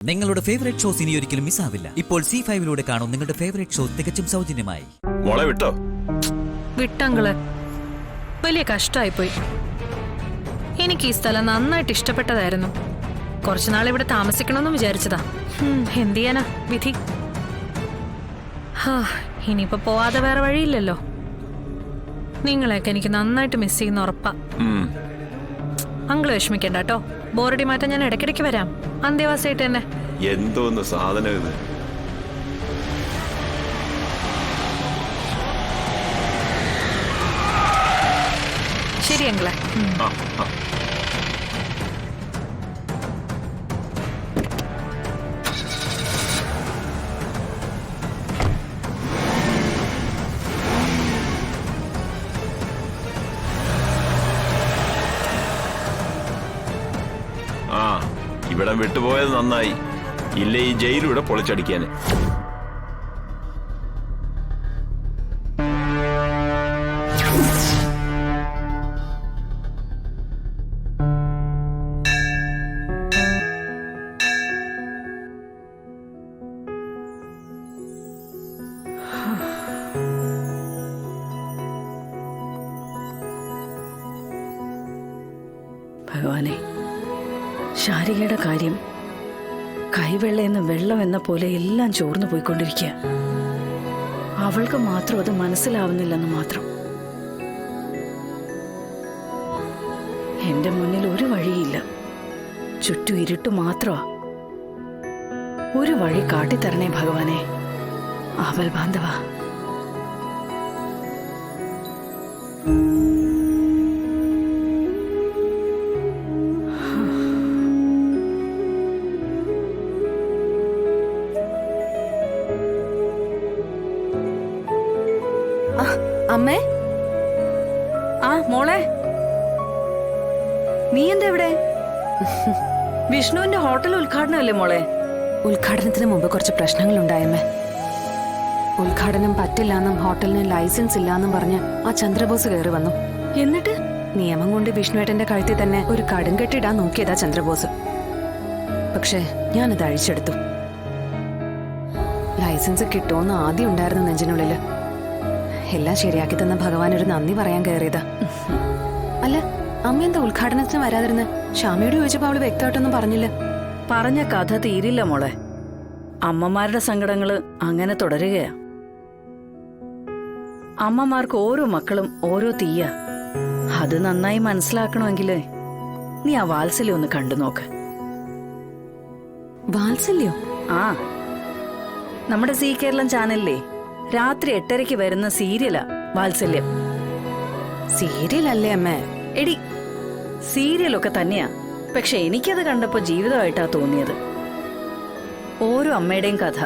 നിങ്ങളുടെ favourite shows ഇനി ഒരിക്കലും മിസ്സാവില്ല. ഇപ്പോൾ C5 കാണും നിങ്ങളുടെ ഫേവറേറ്റ് ഷോ തികച്ചും സൗജന്യമായി. മോളെ വിട്ടോ? വിട്ടങ്ങള് വലിയ കഷ്ടമായി പോയി. എനിക്ക് ഈ സ്ഥലം നന്നായിട്ട് ഇഷ്ടപ്പെട്ടതായിരുന്നു. കുറച്ചുനാൾ ഇവിടെ താമസിക്കണമെന്ന് വിചാരിച്ചതാ. എന്ത് ചെയ്യാനാ വിധി. ഇനിയിപ്പോ പോവാതെ വേറെ വഴിയില്ലല്ലോ. നിങ്ങളെയൊക്കെ എനിക്ക് നന്നായിട്ട് മിസ് ചെയ്യുന്ന ഉറപ്പാ. അങ്കിള് വിഷമിക്കണ്ട കേട്ടോ. ബോറടി മാറ്റാൻ ഞാൻ ഇടയ്ക്കിടയ്ക്ക് വരാം. അന്തേവാസിയായിട്ട് തന്നെ. എന്തോന്ന് സാധനം ഇത്? ശരി അങ്കിളെ. ഇവിടം വിട്ടുപോയത് നന്നായി. ഇല്ല ഈ ജയിലൂടെ പൊളിച്ചടിക്കാന്. ഭഗവാനെ, ശാരികയുടെ കാര്യം കൈവെള്ളയെന്ന് വെള്ളം എന്ന പോലെ എല്ലാം ചോർന്നു പോയിക്കൊണ്ടിരിക്കുക. അവൾക്ക് മാത്രം അത് മനസ്സിലാവുന്നില്ലെന്ന് മാത്രം. എന്റെ മുന്നിൽ ഒരു വഴിയില്ല, ചുറ്റും ഇരുട്ട് മാത്രമാ. ഒരു വഴി കാട്ടിത്തരണേ ഭഗവാനെ. ആവൽ ബാന്ധവ. അമ്മേ, മോളെ, നീ എന്താ ഇവിടെ? വിഷ്ണുവിന്റെ ഹോട്ടൽ ഉദ്ഘാടനമല്ലേ മോളെ? ഉദ്ഘാടനത്തിന് മുമ്പ് കുറച്ച് പ്രശ്നങ്ങൾ ഉണ്ടായമ്മേ. ഉദ്ഘാടനം പറ്റില്ലാന്നും ഹോട്ടലിന് ലൈസൻസ് ഇല്ലാന്നും പറഞ്ഞ് ആ ചന്ദ്രബോസ് കയറി വന്നു. എന്നിട്ട് നിയമം കൊണ്ട് വിഷ്ണുവേട്ടന്റെ കഴുത്തിൽ തന്നെ ഒരു കടുംകെട്ടിടാൻ നോക്കിയതാ ചന്ദ്രബോസ്. പക്ഷേ ഞാനത് അഴിച്ചെടുത്തു. ലൈസൻസ് കിട്ടുമെന്ന് ആദ്യം ഉണ്ടായിരുന്നു നെഞ്ചിനുള്ളില്. എല്ലാം ശരിയാക്കി തന്ന ഭഗവാൻ ഒരു നന്ദി പറയാൻ കയറിയതാ. അല്ല, അമ്മ എന്താ ഉദ്ഘാടനത്തിന് വരാതിരുന്ന്? ശ്യാമയോട് ചോദിച്ചപ്പോ അവള് വ്യക്തമായിട്ടൊന്നും പറഞ്ഞില്ല. പറഞ്ഞ കഥ തീരില്ല മോളെ. അമ്മമാരുടെ സങ്കടങ്ങള് അങ്ങനെ തുടരുകയാ. അമ്മമാർക്ക് ഓരോ മക്കളും ഓരോ തീയ. അത് നന്നായി മനസ്സിലാക്കണമെങ്കിലേ നീ ആ വാത്സല്യം ഒന്ന് കണ്ടു നോക്ക്. വാത്സല്യോ? നമ്മുടെ സി കേരളം ചാനലിലെ രാത്രി 8:30 വരുന്ന സീരിയലാ വാത്സല്യം. സീരിയലല്ലേ അമ്മേ? എടി, സീരിയലൊക്കെ തന്നെയാ. പക്ഷെ എനിക്കത് കണ്ടപ്പോ ജീവിതമായിട്ടാ തോന്നിയത്. ഓരോ അമ്മയുടെയും കഥ.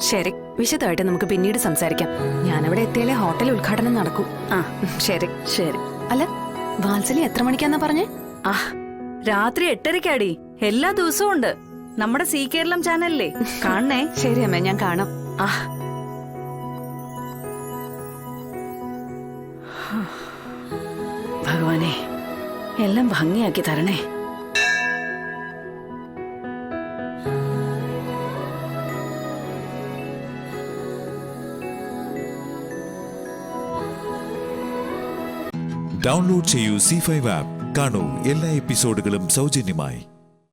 ശരി, വിശദമായിട്ട് നമുക്ക് പിന്നീട് സംസാരിക്കാം. ഞാനവിടെ എത്തിയാലേ ഹോട്ടൽ ഉദ്ഘാടനം നടക്കൂ. ശരി ശരി. അല്ല, വാത്സല്യം എത്ര മണിക്കാന്നാ പറഞ്ഞേ? രാത്രി 8:30 എല്ലാ ദിവസവും ഉണ്ട് നമ്മുടെ സി കേരളം ചാനലിലെ. കാണണേ. ശരി അമ്മേ, ഞാൻ കാണാം. ഭഗവാനെ, എല്ലാം ഭംഗിയാക്കി തരണേ. ഡൗൺലോഡ് ചെയ്യൂ C5 ആപ്പ്. കാണൂ എല്ലാ എപ്പിസോഡുകളും സൗജന്യമായി.